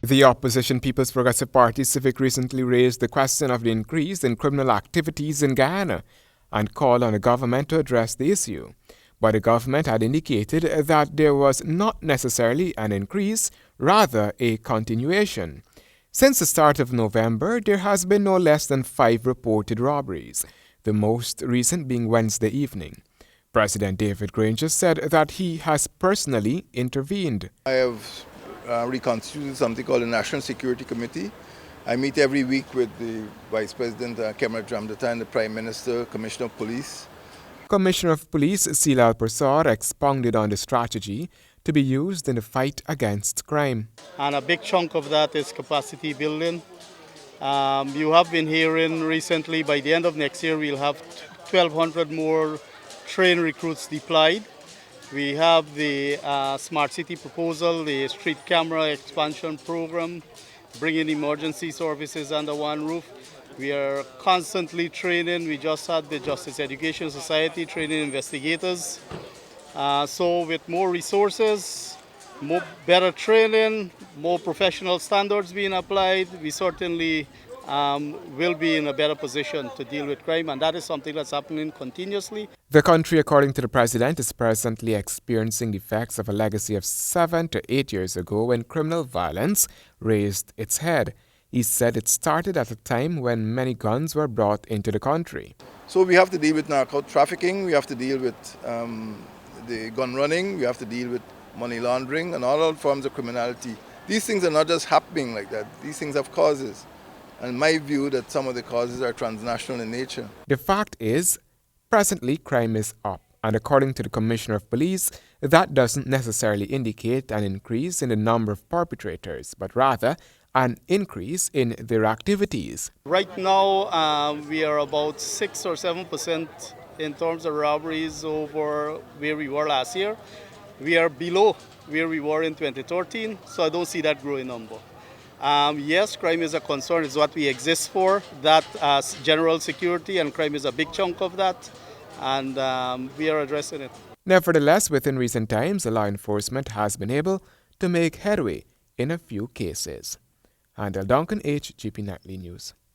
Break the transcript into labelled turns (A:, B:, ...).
A: The opposition People's Progressive Party Civic recently raised the question of the increase in criminal activities in Guyana and called on the government to address the issue. But the government had indicated that there was not necessarily an increase, rather a continuation. Since the start of November, there has been no less than 5 reported robberies, the most recent being Wednesday evening. President David Granger said that he has personally intervened.
B: I have reconstituted something called the National Security Committee. I meet every week with the Vice President Kemra Jamdata and the Prime Minister, Commissioner of Police.
A: Commissioner of Police Silal Prasad expounded on the strategy to be used in the fight against crime.
C: And a big chunk of that is capacity building. You have been hearing recently, by the end of next year, we'll have 1,200 more trained recruits deployed. We have the Smart City proposal, the street camera expansion program, bringing emergency services under one roof. We are constantly training. We just had the Justice Education Society training investigators. So with more resources, better training, more professional standards being applied, we certainly will be in a better position to deal with crime, and that is something that's happening continuously.
A: The country, according to the president, is presently experiencing the effects of a legacy of 7 to 8 years ago when criminal violence raised its head. He said it started at a time when many guns were brought into the country.
B: So we have to deal with narco trafficking, we have to deal with the gun running, we have to deal with money laundering and all forms of criminality. These things are not just happening like that. These things have causes. And my view that some of the causes are transnational in nature.
A: The fact is, presently crime is up. And according to the Commissioner of Police, that doesn't necessarily indicate an increase in the number of perpetrators, but rather an increase in their activities.
C: Right now, we are about 6 or 7% in terms of robberies over where we were last year. We are below where we were in 2013, so I don't see that growing number. Yes, crime is a concern. It's what we exist for, that as general security, and crime is a big chunk of that, and we are addressing it.
A: Nevertheless, within recent times, law enforcement has been able to make headway in a few cases. Handel Duncan, HGP Nightly News.